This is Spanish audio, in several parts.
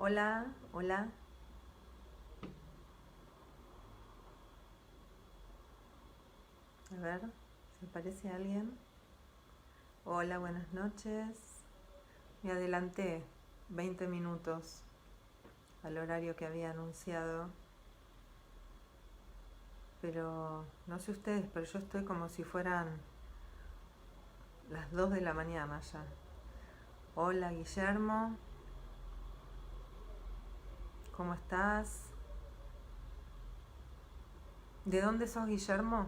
Hola, hola. A ver, ¿se aparece alguien? Hola, buenas noches. Me adelanté 20 minutos al horario que había anunciado, pero no sé ustedes, pero yo estoy como si fueran las 2 de la mañana ya. Hola, Guillermo, ¿cómo estás? ¿De dónde sos, Guillermo?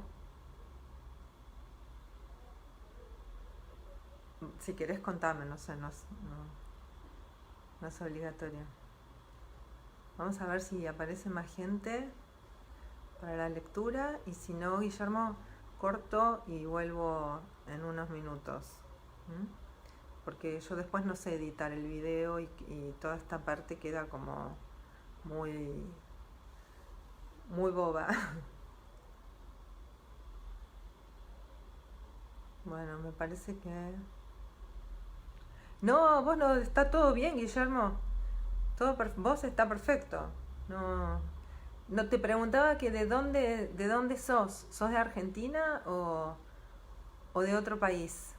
Si querés contame, no sé, no es obligatorio. Vamos a ver si aparece más gente para la lectura y si no, Guillermo, corto y vuelvo en unos minutos. ¿Mm? Porque yo después no sé editar el video y toda esta parte queda como muy, muy boba. Bueno, me parece que... No, vos no, está todo bien, Guillermo. Vos está perfecto. No, no te preguntaba que de dónde sos. ¿Sos de Argentina o de otro país?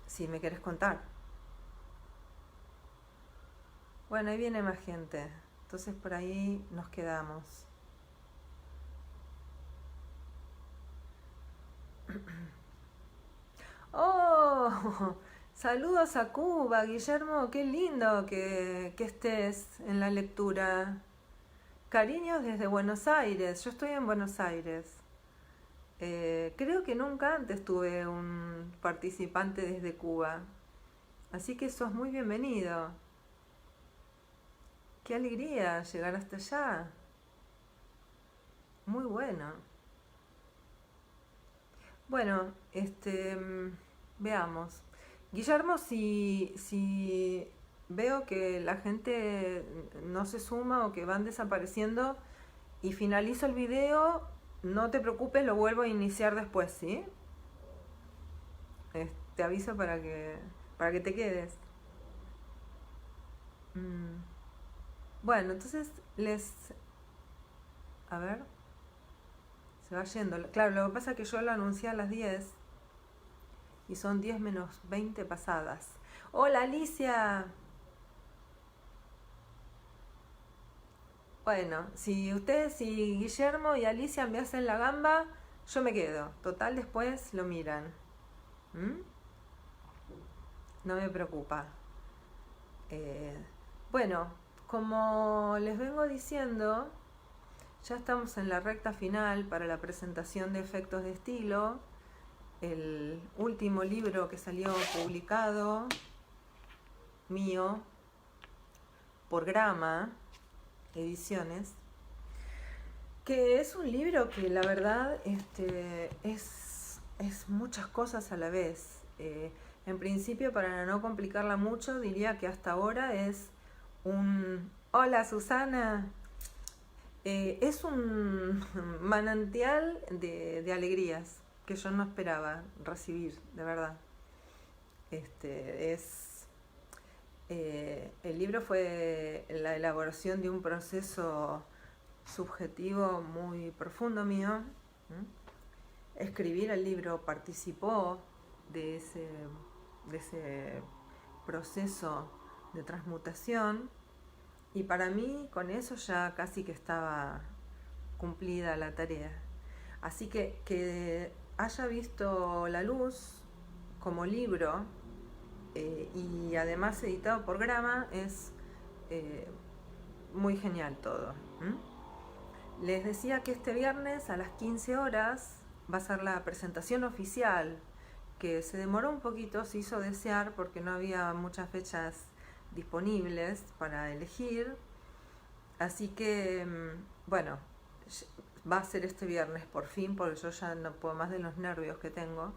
Si me querés contar. Bueno, ahí viene más gente. Entonces por ahí nos quedamos. ¡Oh! Saludos a Cuba, Guillermo. Qué lindo que estés en la lectura. Cariños desde Buenos Aires. Yo estoy en Buenos Aires. Creo que nunca antes tuve un participante desde Cuba. Así que sos muy bienvenido. Qué alegría llegar hasta allá. Muy bueno. Bueno, veamos. Guillermo, si veo que la gente no se suma o que van desapareciendo y finalizo el video, no te preocupes, lo vuelvo a iniciar después, ¿sí? Te aviso para que te quedes. Mm, Bueno, entonces a ver, se va yendo. Claro, lo que pasa es que yo lo anuncié a las 10 y son 10 menos 20 pasadas. Hola, Alicia. Bueno, si Guillermo y Alicia me hacen la gamba, yo me quedo. Total, después lo miran. ¿Mm? No me preocupa. Eh, bueno, como les vengo diciendo, ya estamos en la recta final para la presentación de Efectos de Estilo, el último libro que salió publicado mío por Grama Ediciones, que es un libro que la verdad es muchas cosas a la vez. En principio, para no complicarla mucho, diría que hasta ahora es un... Hola, Susana. Es un manantial de alegrías que yo no esperaba recibir, de verdad. El libro fue la elaboración de un proceso subjetivo muy profundo mío. Escribir el libro participó de ese, de ese proceso de transmutación y para mí con eso ya casi que estaba cumplida la tarea. Así que haya visto la luz como libro y además editado por Grama es eh, muy genial todo. Les decía que este viernes a las 15 horas va a ser la presentación oficial, que se demoró un poquito, se hizo desear porque no había muchas fechas disponibles para elegir. Así que, bueno, va a ser este viernes por fin, porque yo ya no puedo más de los nervios que tengo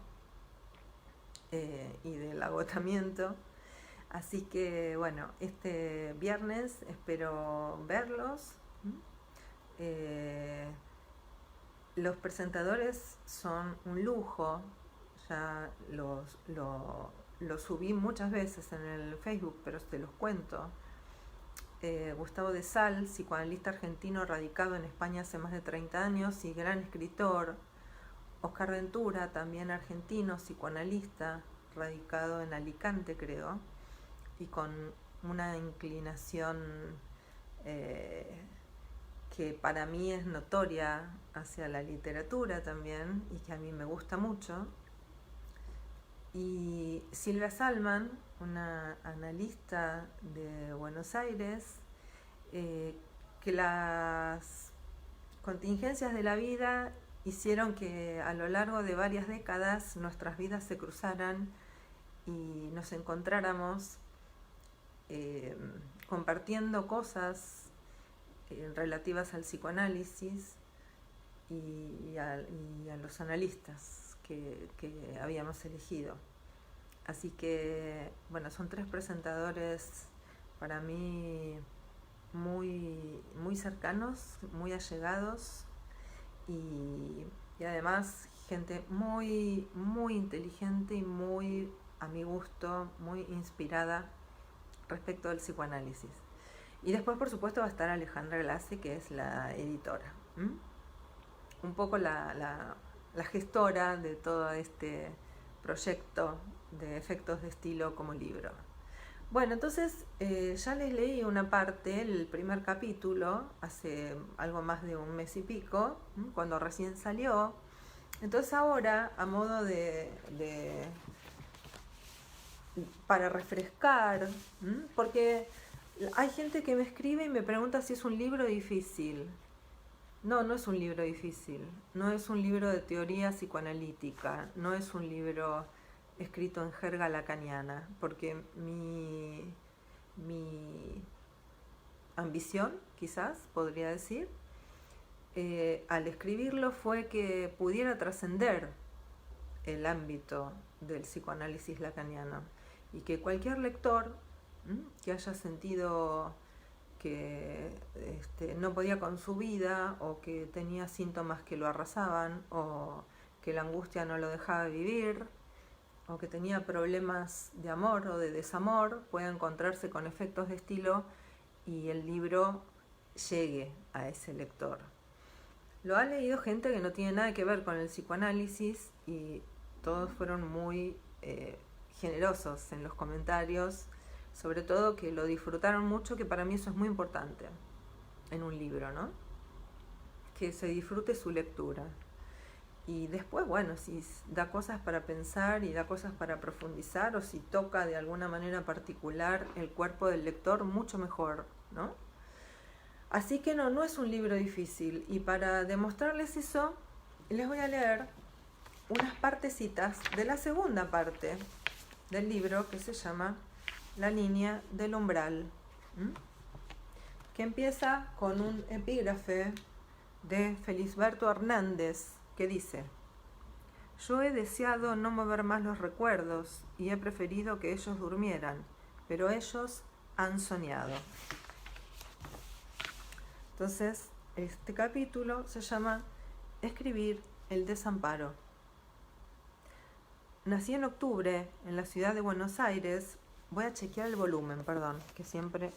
y del agotamiento. Así que, bueno, este viernes espero verlos. Eh, los presentadores son un lujo, ya lo subí muchas veces en el Facebook, pero te los cuento. Gustavo de Sal, psicoanalista argentino radicado en España hace más de 30 años y gran escritor. Oscar Ventura, también argentino, psicoanalista, radicado en Alicante, creo, y con una inclinación que para mí es notoria hacia la literatura también y que a mí me gusta mucho. Y Silvia Salman, una analista de Buenos Aires, que las contingencias de la vida hicieron que a lo largo de varias décadas nuestras vidas se cruzaran y nos encontráramos compartiendo cosas relativas al psicoanálisis y a los analistas que habíamos elegido. Así que, bueno, son 3 presentadores para mí muy cercanos, muy allegados y además gente muy inteligente y muy, a mi gusto, muy inspirada respecto del psicoanálisis. Y después, por supuesto, va a estar Alejandra Glassi, que es la editora. Un poco la gestora de todo este proyecto de efectos de estilo como libro. Bueno, entonces ya les leí una parte, el primer capítulo, hace algo más de un mes y pico, cuando recién salió. Entonces ahora, a modo para refrescar, porque hay gente que me escribe y me pregunta si es un libro difícil. No, no es un libro difícil, no es un libro de teoría psicoanalítica, no es un libro escrito en jerga lacaniana, porque mi ambición, quizás, podría decir, al escribirlo fue que pudiera trascender el ámbito del psicoanálisis lacaniano y que cualquier lector que haya sentido que no podía con su vida o que tenía síntomas que lo arrasaban o que la angustia no lo dejaba vivir o que tenía problemas de amor o de desamor, pueda encontrarse con efectos de estilo y el libro llegue a ese lector. Lo ha leído gente que no tiene nada que ver con el psicoanálisis y todos fueron muy generosos en los comentarios, sobre todo que lo disfrutaron mucho, que para mí eso es muy importante en un libro, ¿no? Que se disfrute su lectura. Y después, bueno, si da cosas para pensar y da cosas para profundizar, o si toca de alguna manera particular el cuerpo del lector, mucho mejor, ¿no? Así que no es un libro difícil. Y para demostrarles eso, les voy a leer unas partecitas de la segunda parte del libro, que se llama La línea del umbral, que empieza con un epígrafe de Felisberto Hernández, que dice: yo he deseado no mover más los recuerdos y he preferido que ellos durmieran, pero ellos han soñado. Entonces, este capítulo se llama Escribir el desamparo. Nací en octubre en la ciudad de Buenos Aires. Voy a chequear el volumen, perdón, que siempre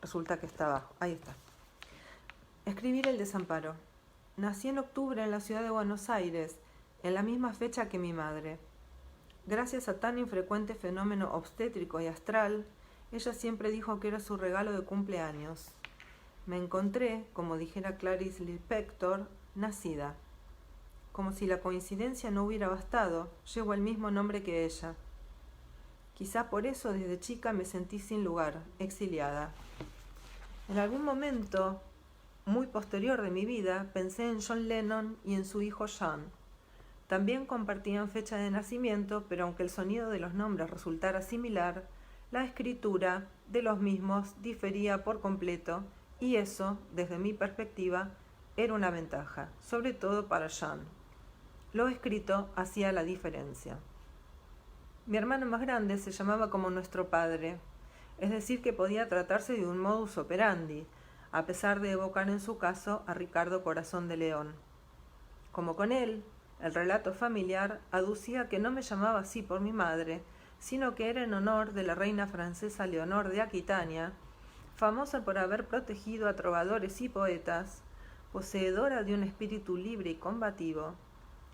resulta que está abajo. Ahí está. Escribir el desamparo. Nací en octubre en la ciudad de Buenos Aires, en la misma fecha que mi madre. Gracias a tan infrecuente fenómeno obstétrico y astral, ella siempre dijo que era su regalo de cumpleaños. Me encontré, como dijera Clarice Lispector, nacida. Como si la coincidencia no hubiera bastado, llevo el mismo nombre que ella. Quizá por eso desde chica me sentí sin lugar, exiliada. En algún momento muy posterior de mi vida pensé en John Lennon y en su hijo John. También compartían fecha de nacimiento, pero aunque el sonido de los nombres resultara similar, la escritura de los mismos difería por completo y eso, desde mi perspectiva, era una ventaja, sobre todo para John. Lo escrito hacía la diferencia. Mi hermano más grande se llamaba como nuestro padre, es decir que podía tratarse de un modus operandi, a pesar de evocar en su caso a Ricardo Corazón de León. Como con él, el relato familiar aducía que no me llamaba así por mi madre, sino que era en honor de la reina francesa Leonor de Aquitania, famosa por haber protegido a trovadores y poetas, poseedora de un espíritu libre y combativo,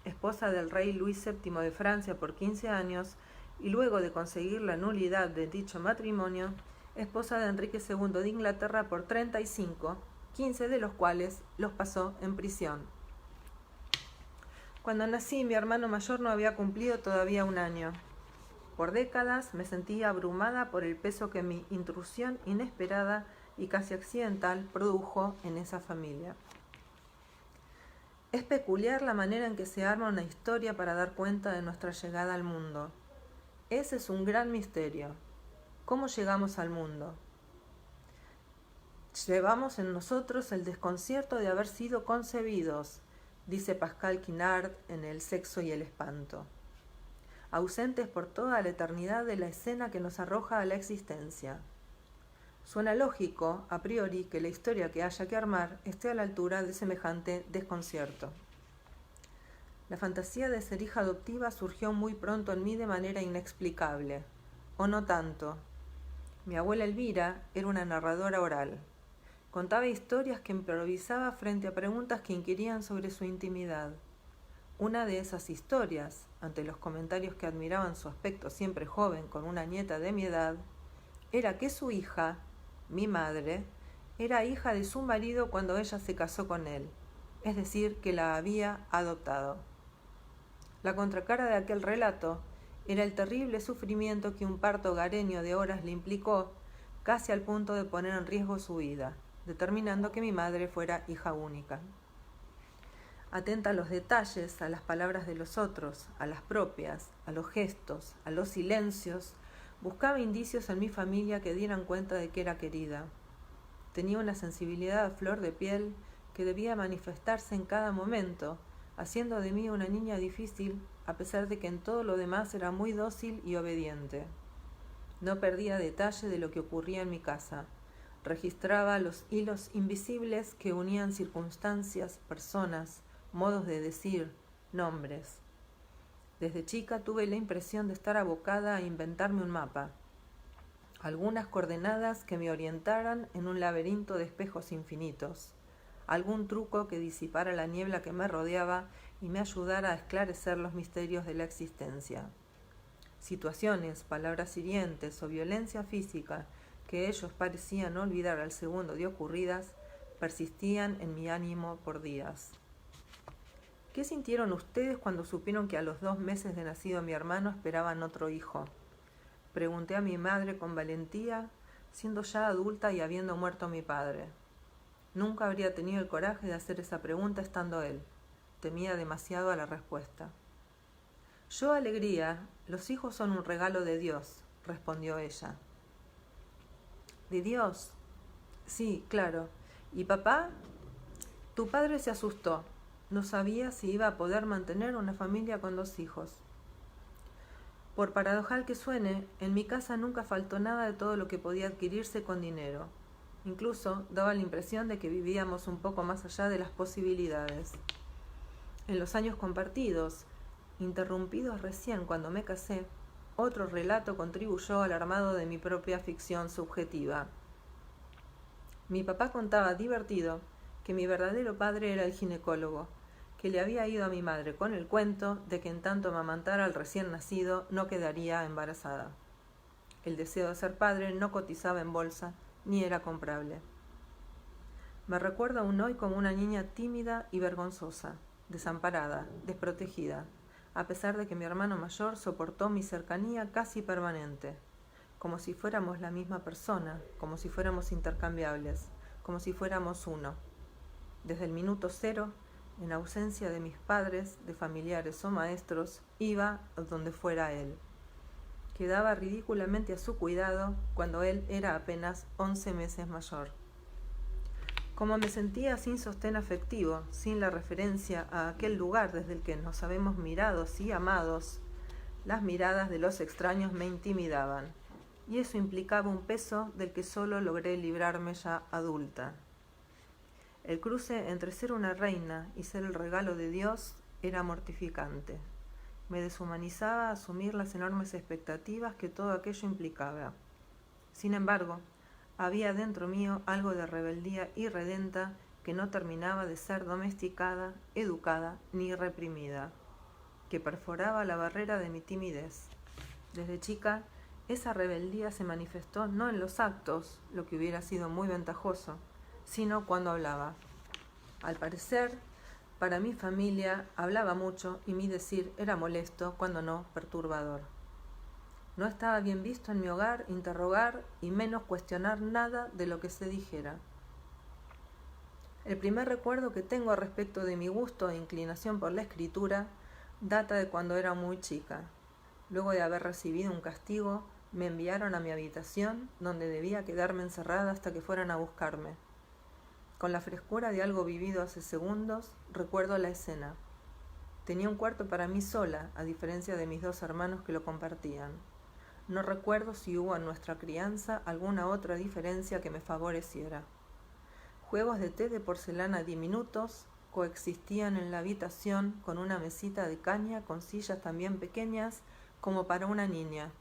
esposa del rey Luis VII de Francia por 15 años y luego de conseguir la nulidad de dicho matrimonio, esposa de Enrique II de Inglaterra por 35, 15 de los cuales los pasó en prisión. Cuando nací, mi hermano mayor no había cumplido todavía un año. Por décadas me sentía abrumada por el peso que mi intrusión inesperada y casi accidental produjo en esa familia. Es peculiar la manera en que se arma una historia para dar cuenta de nuestra llegada al mundo. Ese es un gran misterio. ¿Cómo llegamos al mundo? Llevamos en nosotros el desconcierto de haber sido concebidos, dice Pascal Quignard en El sexo y el espanto, ausentes por toda la eternidad de la escena que nos arroja a la existencia. Suena lógico, a priori, que la historia que haya que armar esté a la altura de semejante desconcierto. La fantasía de ser hija adoptiva surgió muy pronto en mí de manera inexplicable, o no tanto. Mi abuela Elvira era una narradora oral. Contaba historias que improvisaba frente a preguntas que inquirían sobre su intimidad. Una de esas historias, ante los comentarios que admiraban su aspecto siempre joven con una nieta de mi edad, era que su hija, mi madre, era hija de su marido cuando ella se casó con él, es decir, que la había adoptado. La contracara de aquel relato era el terrible sufrimiento que un parto hogareño de horas le implicó, casi al punto de poner en riesgo su vida, determinando que mi madre fuera hija única. Atenta a los detalles, a las palabras de los otros, a las propias, a los gestos, a los silencios, buscaba indicios en mi familia que dieran cuenta de que era querida. Tenía una sensibilidad a flor de piel que debía manifestarse en cada momento, haciendo de mí una niña difícil, a pesar de que en todo lo demás era muy dócil y obediente. No perdía detalle de lo que ocurría en mi casa. Registraba los hilos invisibles que unían circunstancias, personas, modos de decir, nombres. Desde chica tuve la impresión de estar abocada a inventarme un mapa, algunas coordenadas que me orientaran en un laberinto de espejos infinitos, algún truco que disipara la niebla que me rodeaba y me ayudara a esclarecer los misterios de la existencia. Situaciones, palabras hirientes o violencia física que ellos parecían olvidar al segundo de ocurridas, persistían en mi ánimo por días. ¿Qué sintieron ustedes cuando supieron que a los 2 meses de nacido mi hermano esperaban otro hijo? Pregunté a mi madre con valentía, siendo ya adulta y habiendo muerto mi padre. Nunca habría tenido el coraje de hacer esa pregunta estando él. Temía demasiado a la respuesta. Yo, alegría, los hijos son un regalo de Dios, respondió ella. ¿De Dios? Sí, claro. ¿Y papá? Tu padre se asustó. No sabía si iba a poder mantener una familia con 2 hijos. Por paradojal que suene, en mi casa nunca faltó nada de todo lo que podía adquirirse con dinero. Incluso daba la impresión de que vivíamos un poco más allá de las posibilidades. En los años compartidos, interrumpidos recién cuando me casé, otro relato contribuyó al armado de mi propia ficción subjetiva. Mi papá contaba divertido que mi verdadero padre era el ginecólogo, que le había ido a mi madre con el cuento de que en tanto amamantara al recién nacido no quedaría embarazada. El deseo de ser padre no cotizaba en bolsa ni era comprable. Me recuerdo aún hoy como una niña tímida y vergonzosa, desamparada, desprotegida, a pesar de que mi hermano mayor soportó mi cercanía casi permanente, como si fuéramos la misma persona, como si fuéramos intercambiables, como si fuéramos uno. Desde el minuto 0, en ausencia de mis padres, de familiares o maestros, iba donde fuera él. Quedaba ridículamente a su cuidado cuando él era apenas 11 meses mayor. Como me sentía sin sostén afectivo, sin la referencia a aquel lugar desde el que nos habemos mirados y amados, las miradas de los extraños me intimidaban, y eso implicaba un peso del que solo logré librarme ya adulta. El cruce entre ser una reina y ser el regalo de Dios era mortificante, Me deshumanizaba asumir las enormes expectativas que todo aquello implicaba. Sin embargo, había dentro mío algo de rebeldía irredenta que no terminaba de ser domesticada, educada ni reprimida, que perforaba la barrera de mi timidez. Desde chica, esa rebeldía se manifestó no en los actos, lo que hubiera sido muy ventajoso, sino cuando hablaba. Al parecer, para mi familia hablaba mucho y mi decir era molesto, cuando no perturbador. No estaba bien visto en mi hogar interrogar y menos cuestionar nada de lo que se dijera. El primer recuerdo que tengo al respecto de mi gusto e inclinación por la escritura data de cuando era muy chica. Luego de haber recibido un castigo, me enviaron a mi habitación, donde debía quedarme encerrada hasta que fueran a buscarme. Con la frescura de algo vivido hace segundos, recuerdo la escena. Tenía un cuarto para mí sola, a diferencia de mis dos hermanos que lo compartían. No recuerdo si hubo en nuestra crianza alguna otra diferencia que me favoreciera. Juegos de té de porcelana diminutos coexistían en la habitación con una mesita de caña con sillas también pequeñas como para una niña.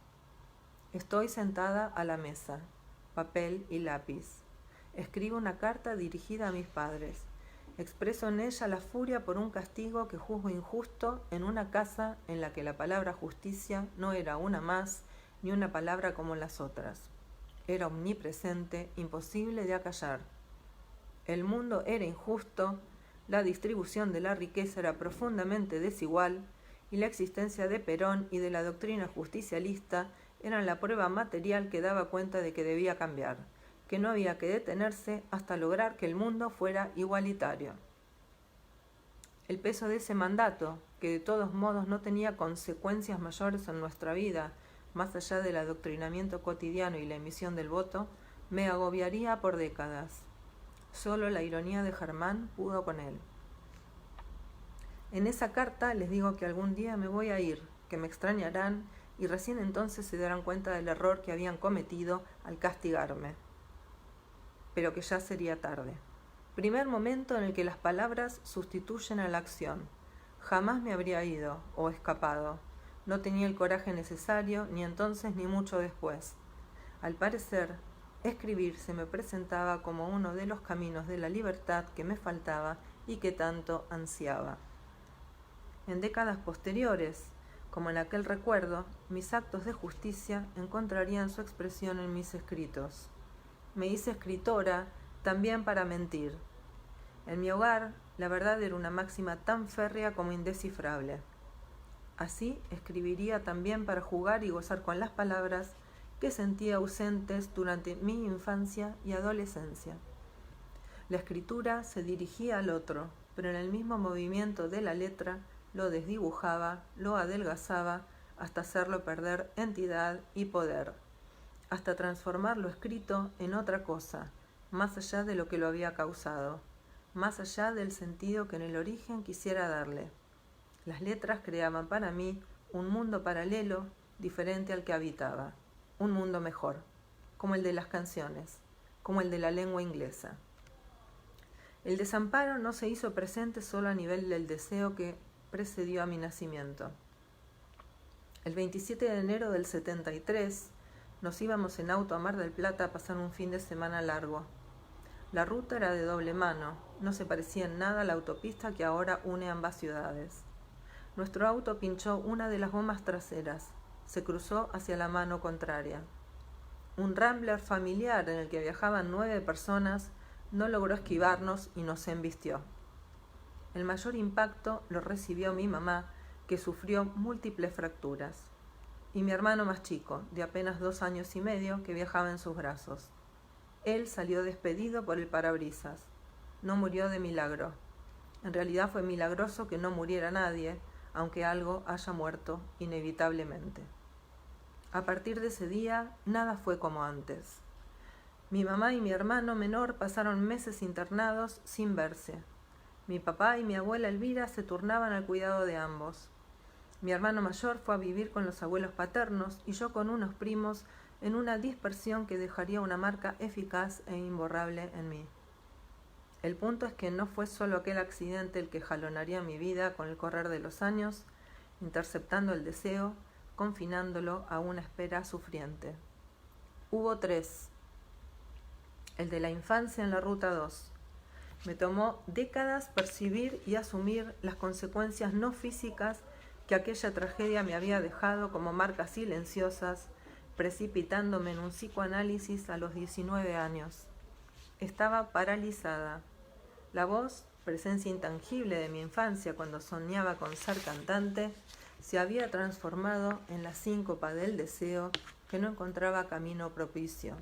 Estoy sentada a la mesa, papel y lápiz. Escribo una carta dirigida a mis padres. Expreso en ella la furia por un castigo que juzgo injusto en una casa en la que la palabra justicia no era una más ni una palabra como las otras. Era omnipresente, imposible de acallar. El mundo era injusto, la distribución de la riqueza era profundamente desigual y la existencia de Perón y de la doctrina justicialista eran la prueba material que daba cuenta de que debía cambiar, que no había que detenerse hasta lograr que el mundo fuera igualitario. El peso de ese mandato, que de todos modos no tenía consecuencias mayores en nuestra vida, más allá del adoctrinamiento cotidiano y la emisión del voto, me agobiaría por décadas. Solo la ironía de Germán pudo con él. En esa carta les digo que algún día me voy a ir, que me extrañarán y recién entonces se darán cuenta del error que habían cometido al castigarme. Pero que ya sería tarde. Primer momento en el que las palabras sustituyen a la acción. Jamás me habría ido o escapado. No tenía el coraje necesario, ni entonces ni mucho después. Al parecer, escribir se me presentaba como uno de los caminos de la libertad que me faltaba y que tanto ansiaba. En décadas posteriores, como en aquel recuerdo, mis actos de justicia encontrarían su expresión en mis escritos. Me hice escritora también para mentir. En mi hogar, la verdad era una máxima tan férrea como indescifrable. Así escribiría también para jugar y gozar con las palabras que sentía ausentes durante mi infancia y adolescencia. La escritura se dirigía al otro, pero en el mismo movimiento de la letra lo desdibujaba, lo adelgazaba, hasta hacerlo perder entidad y poder, hasta transformar lo escrito en otra cosa, más allá de lo que lo había causado, más allá del sentido que en el origen quisiera darle. Las letras creaban para mí un mundo paralelo, diferente al que habitaba, un mundo mejor, como el de las canciones, como el de la lengua inglesa. El desamparo no se hizo presente solo a nivel del deseo que precedió a mi nacimiento. El 27 de enero del 73 nos íbamos en auto a Mar del Plata a pasar un fin de semana largo. La ruta era de doble mano, no se parecía en nada a la autopista que ahora une ambas ciudades. Nuestro auto pinchó una de las gomas traseras, se cruzó hacia la mano contraria. Un Rambler familiar en el que viajaban 9 personas no logró esquivarnos y nos embistió. El mayor impacto lo recibió mi mamá, que sufrió múltiples fracturas, y mi hermano más chico, de apenas 2 años y medio, que viajaba en sus brazos. Él salió despedido por el parabrisas. No murió de milagro. En realidad fue milagroso que no muriera nadie, aunque algo haya muerto inevitablemente. A partir de ese día, nada fue como antes. Mi mamá y mi hermano menor pasaron meses internados sin verse. Mi papá y mi abuela Elvira se turnaban al cuidado de ambos. Mi hermano mayor fue a vivir con los abuelos paternos y yo con unos primos en una dispersión que dejaría una marca eficaz e imborrable en mí. El punto es que no fue solo aquel accidente el que jalonaría mi vida con el correr de los años, interceptando el deseo, confinándolo a una espera sufriente. Hubo 3. El de la infancia en la ruta 2. Me tomó décadas percibir y asumir las consecuencias no físicas que aquella tragedia me había dejado como marcas silenciosas, precipitándome en un psicoanálisis a los 19 años. Estaba paralizada. La voz, presencia intangible de mi infancia cuando soñaba con ser cantante, se había transformado en la síncopa del deseo que no encontraba camino propicio.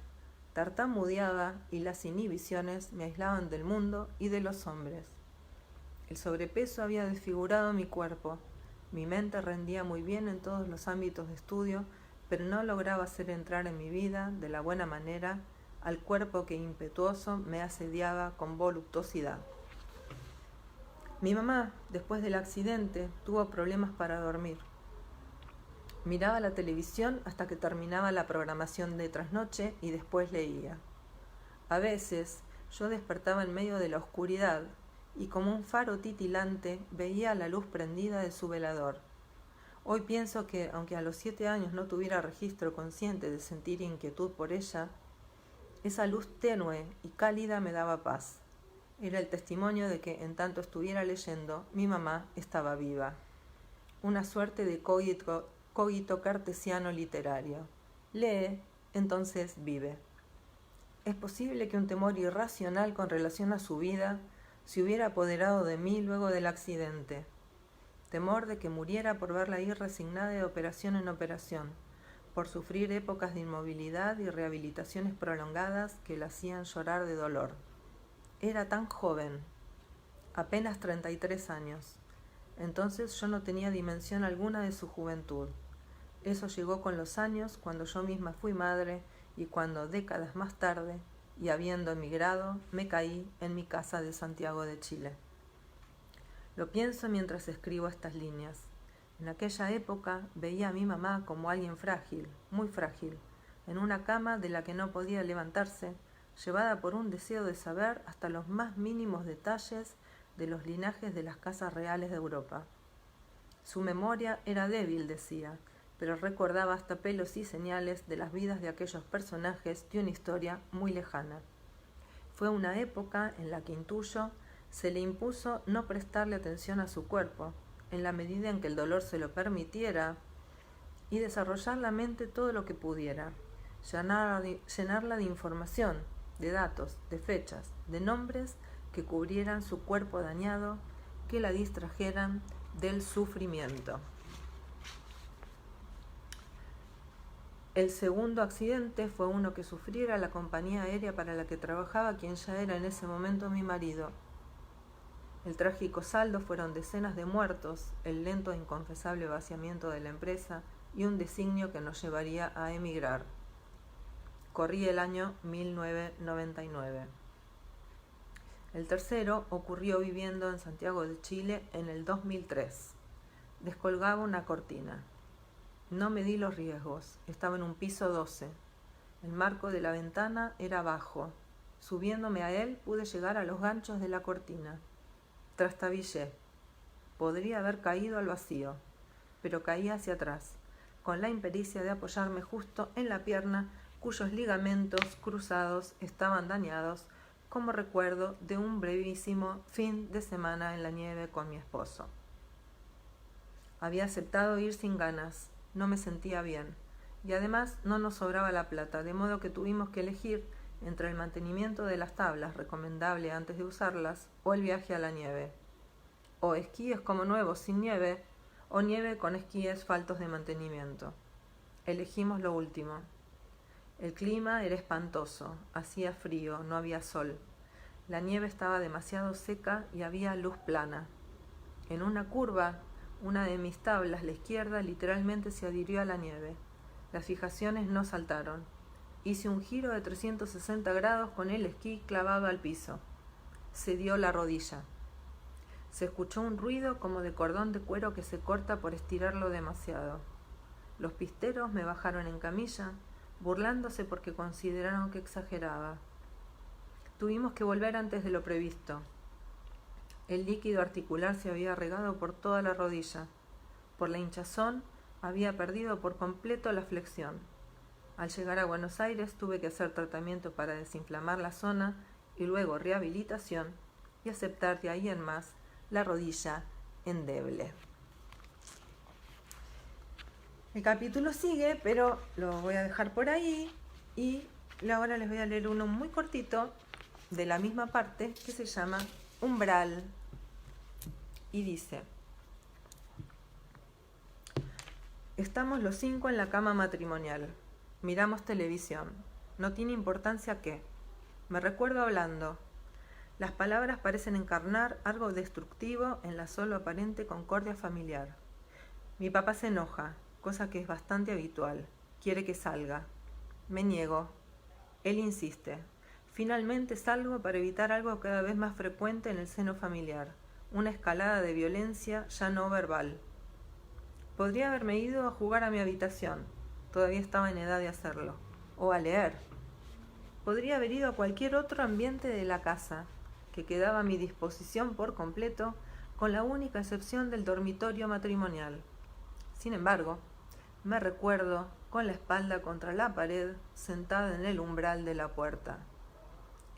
Tartamudeaba y las inhibiciones me aislaban del mundo y de los hombres. El sobrepeso había desfigurado mi cuerpo. Mi mente rendía muy bien en todos los ámbitos de estudio, pero no lograba hacer entrar en mi vida, de la buena manera, al cuerpo que impetuoso me asediaba con voluptuosidad. Mi mamá, después del accidente, tuvo problemas para dormir. Miraba la televisión hasta que terminaba la programación de trasnoche y después leía. A veces yo despertaba en medio de la oscuridad y como un faro titilante veía la luz prendida de su velador. Hoy pienso que, aunque a los 7 años no tuviera registro consciente de sentir inquietud por ella, esa luz tenue y cálida me daba paz. Era el testimonio de que, en tanto estuviera leyendo, mi mamá estaba viva. Una suerte de cogito cartesiano literario. Lee, entonces vive. Es posible que un temor irracional con relación a su vida se hubiera apoderado de mí luego del accidente. Temor de que muriera por verla ir resignada de operación en operación, por sufrir épocas de inmovilidad y rehabilitaciones prolongadas que la hacían llorar de dolor. Era tan joven, apenas 33 años. Entonces yo no tenía dimensión alguna de su juventud. Eso llegó con los años, cuando yo misma fui madre y cuando, décadas más tarde, y habiendo emigrado, me caí en mi casa de Santiago de Chile. Lo pienso mientras escribo estas líneas. En aquella época veía a mi mamá como alguien frágil, muy frágil, en una cama de la que no podía levantarse, llevada por un deseo de saber hasta los más mínimos detalles de los linajes de las casas reales de Europa. Su memoria era débil, decía, pero recordaba hasta pelos y señales de las vidas de aquellos personajes de una historia muy lejana. Fue una época en la que, intuyo, se le impuso no prestarle atención a su cuerpo, en la medida en que el dolor se lo permitiera, y desarrollar la mente todo lo que pudiera, llenarla de información, de datos, de fechas, de nombres que cubrieran su cuerpo dañado, que la distrajeran del sufrimiento. El segundo accidente fue uno que sufriera la compañía aérea para la que trabajaba, quien ya era en ese momento mi marido. El trágico saldo fueron decenas de muertos, el lento e inconfesable vaciamiento de la empresa y un designio que nos llevaría a emigrar. Corría el año 1999. El tercero ocurrió viviendo en Santiago de Chile en el 2003. Descolgaba una cortina. No medí los riesgos. Estaba en un piso 12. El marco de la ventana era bajo. Subiéndome a él pude llegar a los ganchos de la cortina. Trastabillé. Podría haber caído al vacío, pero caí hacia atrás, con la impericia de apoyarme justo en la pierna cuyos ligamentos cruzados estaban dañados, como recuerdo de un brevísimo fin de semana en la nieve con mi esposo. Había aceptado ir sin ganas, no me sentía bien, y además no nos sobraba la plata, de modo que tuvimos que elegir entre el mantenimiento de las tablas, recomendable antes de usarlas, o el viaje a la nieve. O esquíes como nuevos sin nieve, o nieve con esquíes faltos de mantenimiento. Elegimos lo último. El clima era espantoso, hacía frío, no había sol. La nieve estaba demasiado seca y había luz plana. En una curva, una de mis tablas, la izquierda, literalmente se adhirió a la nieve. Las fijaciones no saltaron. Hice un giro de 360 grados con el esquí clavado al piso. Se dio la rodilla. Se escuchó un ruido como de cordón de cuero que se corta por estirarlo demasiado. Los pisteros me bajaron en camilla, burlándose porque consideraron que exageraba. Tuvimos que volver antes de lo previsto. El líquido articular se había regado por toda la rodilla. Por la hinchazón había perdido por completo la flexión. Al llegar a Buenos Aires tuve que hacer tratamiento para desinflamar la zona y luego rehabilitación y aceptar de ahí en más la rodilla endeble. El capítulo sigue, pero lo voy a dejar por ahí y ahora les voy a leer uno muy cortito de la misma parte que se llama Umbral y dice: estamos los 5 en la cama matrimonial. Miramos televisión. No tiene importancia qué. Me recuerdo hablando. Las palabras parecen encarnar algo destructivo en la solo aparente concordia familiar. Mi papá se enoja, cosa que es bastante habitual. Quiere que salga. Me niego. Él insiste. Finalmente salgo para evitar algo cada vez más frecuente en el seno familiar, una escalada de violencia ya no verbal. Podría haberme ido a jugar a mi habitación, todavía estaba en edad de hacerlo, o a leer. Podría haber ido a cualquier otro ambiente de la casa, que quedaba a mi disposición por completo, con la única excepción del dormitorio matrimonial. Sin embargo, me recuerdo con la espalda contra la pared, sentada en el umbral de la puerta.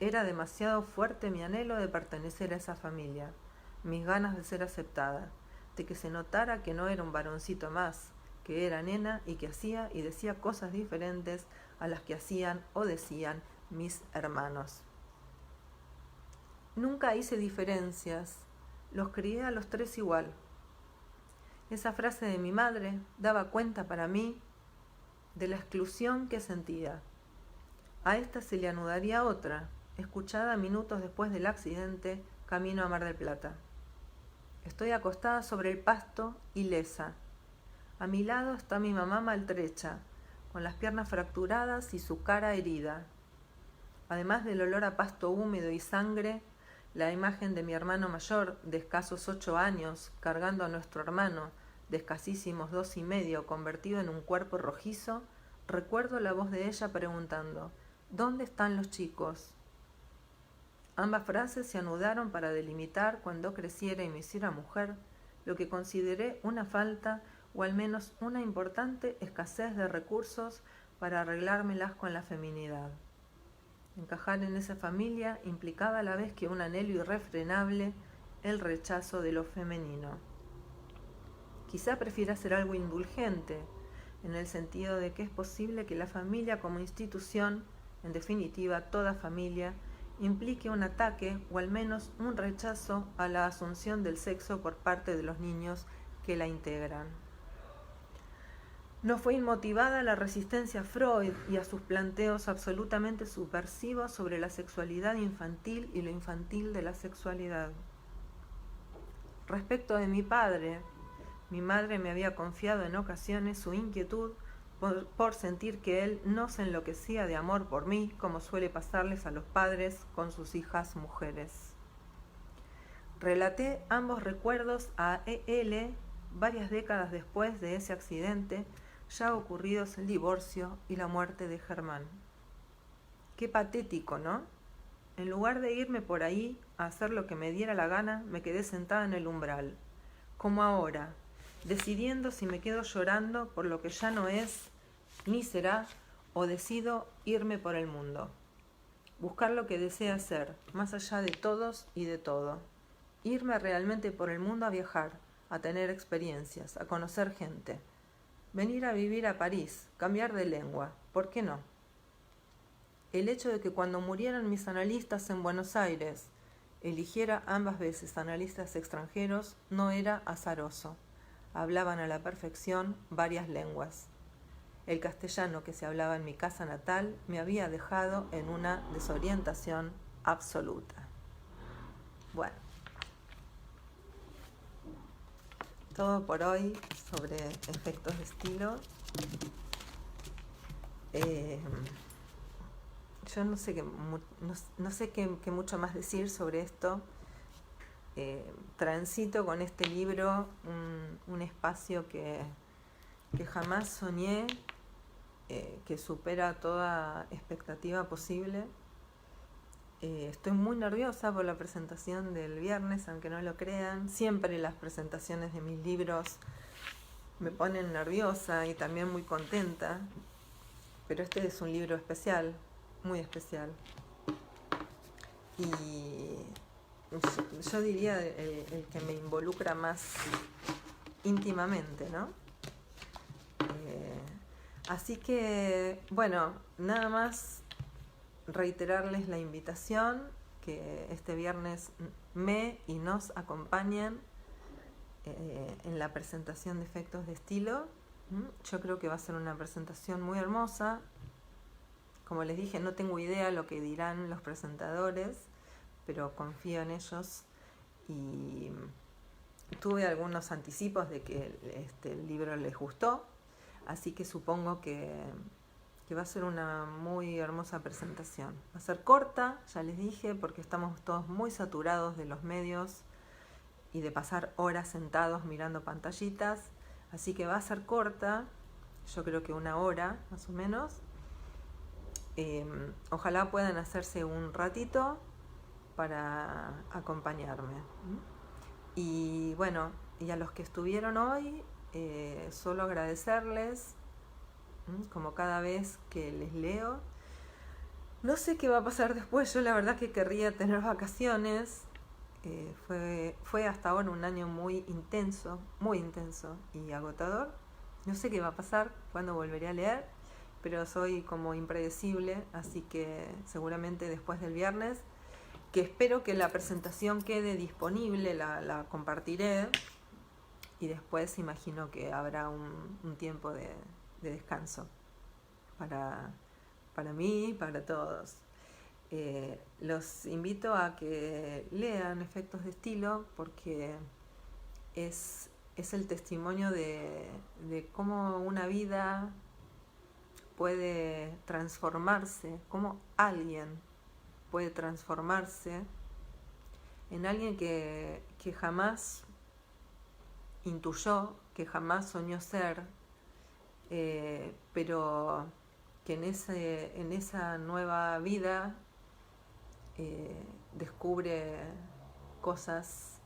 Era demasiado fuerte mi anhelo de pertenecer a esa familia, mis ganas de ser aceptada, de que se notara que no era un varoncito más, que era nena y que hacía y decía cosas diferentes a las que hacían o decían mis hermanos. Nunca hice diferencias, los crié a los 3 igual. Esa frase de mi madre daba cuenta para mí de la exclusión que sentía. A esta se le anudaría otra, escuchada minutos después del accidente, camino a Mar del Plata. Estoy acostada sobre el pasto, ilesa. A mi lado está mi mamá maltrecha, con las piernas fracturadas y su cara herida. Además del olor a pasto húmedo y sangre, la imagen de mi hermano mayor, de escasos 8 años, cargando a nuestro hermano, de escasísimos 2 y medio, convertido en un cuerpo rojizo, recuerdo la voz de ella preguntando: ¿dónde están los chicos? Ambas frases se anudaron para delimitar, cuando creciera y me hiciera mujer, lo que consideré una falta o al menos una importante escasez de recursos para arreglármelas con la feminidad. Encajar en esa familia implicaba a la vez que un anhelo irrefrenable, el rechazo de lo femenino. Quizá prefiera ser algo indulgente, en el sentido de que es posible que la familia como institución, en definitiva toda familia, implique un ataque o al menos un rechazo a la asunción del sexo por parte de los niños que la integran. No fue inmotivada la resistencia a Freud y a sus planteos absolutamente subversivos sobre la sexualidad infantil y lo infantil de la sexualidad. Respecto de mi padre, mi madre me había confiado en ocasiones su inquietud por sentir que él no se enloquecía de amor por mí, como suele pasarles a los padres con sus hijas mujeres. Relaté ambos recuerdos a E.L. varias décadas después de ese accidente, ya ocurridos el divorcio y la muerte de Germán. Qué patético, ¿no? En lugar de irme por ahí a hacer lo que me diera la gana, me quedé sentada en el umbral, como ahora, decidiendo si me quedo llorando por lo que ya no es ni será, o decido irme por el mundo. Buscar lo que desea ser, más allá de todos y de todo. Irme realmente por el mundo a viajar, a tener experiencias, a conocer gente. Venir a vivir a París, cambiar de lengua, ¿por qué no? El hecho de que cuando murieran mis analistas en Buenos Aires, eligiera ambas veces analistas extranjeros no era azaroso. Hablaban a la perfección varias lenguas. El castellano que se hablaba en mi casa natal me había dejado en una desorientación absoluta. Bueno, todo por hoy sobre efectos de estilo. Yo no sé qué mucho más decir sobre esto. Transito con este libro un espacio que jamás soñé, que supera toda expectativa posible. Estoy muy nerviosa por la presentación del viernes, aunque no lo crean. Siempre las presentaciones de mis libros me ponen nerviosa y también muy contenta, pero este es un libro especial, muy especial. Y yo diría el que me involucra más íntimamente, ¿no? Así que, bueno, nada más reiterarles la invitación que este viernes me y nos acompañen en la presentación de efectos de estilo. Yo creo que va a ser una presentación muy hermosa. Como les dije, no tengo idea lo que dirán los presentadores, pero confío en ellos y tuve algunos anticipos de que el libro les gustó, así que supongo que va a ser una muy hermosa presentación. Va a ser corta, ya les dije, porque estamos todos muy saturados de los medios y de pasar horas sentados mirando pantallitas, así que va a ser corta, yo creo que 1 hora más o menos. Ojalá puedan hacerse un ratito para acompañarme. Y bueno, y a los que estuvieron hoy, solo agradecerles, como cada vez que les leo. No sé qué va a pasar después, yo la verdad que querría tener vacaciones. Fue hasta ahora un año muy intenso y agotador. No sé qué va a pasar, cuándo volveré a leer, pero soy como impredecible, así que seguramente después del viernes, que espero que la presentación quede disponible, la compartiré, y después imagino que habrá un tiempo de descanso para mí y para todos. Los invito a que lean Efectos de Estilo, porque es el testimonio de cómo una vida puede transformarse, cómo alguien puede transformarse en alguien que jamás intuyó, que jamás soñó ser, pero que en esa nueva vida descubre cosas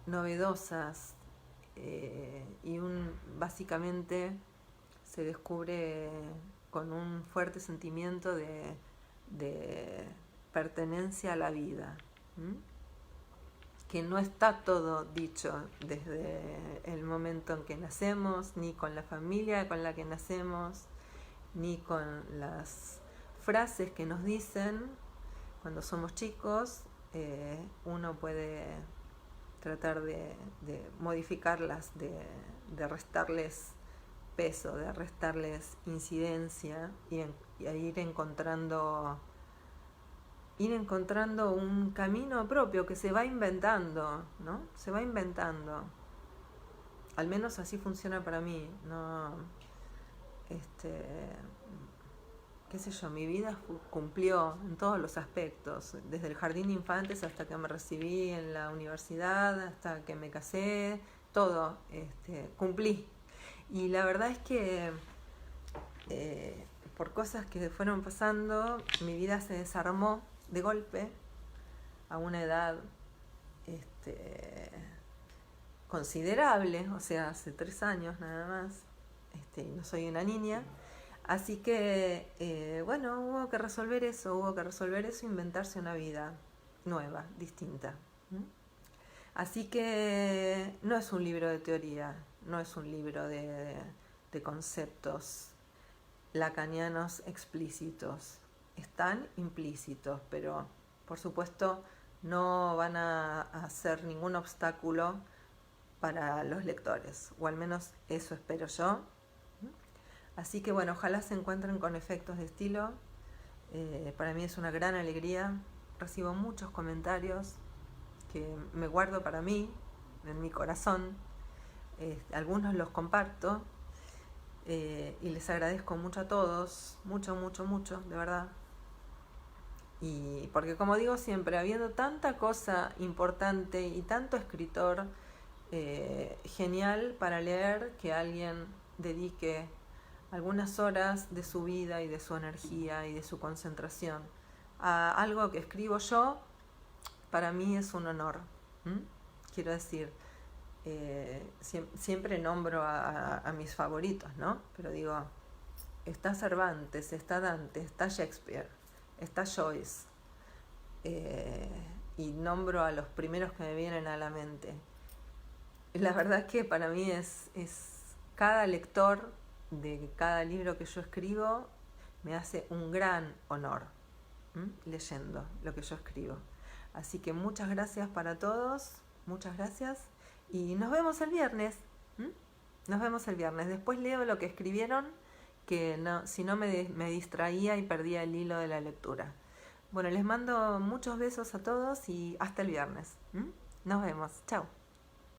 novedosas, y básicamente se descubre con un fuerte sentimiento de pertenencia a la vida, que no está todo dicho desde el momento en que nacemos, ni con la familia con la que nacemos, ni con las frases que nos dicen cuando somos chicos. Uno puede tratar de modificarlas, de restarles peso, de restarles incidencia, y ir encontrando un camino propio que se va inventando, ¿no? Se va inventando. Al menos así funciona para mí, ¿no? Qué sé yo, mi vida cumplió en todos los aspectos, desde el jardín de infantes hasta que me recibí en la universidad, hasta que me casé, todo, cumplí. Y la verdad es que por cosas que fueron pasando, mi vida se desarmó de golpe a una edad considerable, o sea, hace 3 años nada más, no soy una niña. Así que, bueno, hubo que resolver eso, inventarse una vida nueva, distinta. Así que no es un libro de teoría, no es un libro de conceptos lacanianos explícitos. Están implícitos, pero por supuesto no van a ser ningún obstáculo para los lectores, o al menos eso espero yo. Así que bueno, ojalá se encuentren con Efectos de Estilo. Para mí es una gran alegría. Recibo muchos comentarios que me guardo para mí, en mi corazón. Algunos los comparto, y les agradezco mucho a todos, mucho, de verdad. Y porque, como digo siempre, habiendo tanta cosa importante y tanto escritor genial para leer, que alguien dedique algunas horas de su vida y de su energía y de su concentración a algo que escribo yo, para mí es un honor. Quiero decir, siempre nombro a mis favoritos, ¿no? Pero digo, está Cervantes, está Dante, está Shakespeare, está Joyce, y nombro a los primeros que me vienen a la mente. La verdad es que para mí es cada lector de cada libro que yo escribo me hace un gran honor leyendo lo que yo escribo. Así que muchas gracias para todos, muchas gracias y nos vemos el viernes. Nos vemos el viernes. Después leo lo que escribieron, que no, si no me distraía y perdía el hilo de la lectura. Bueno, les mando muchos besos a todos y hasta el viernes. Nos vemos. Chao.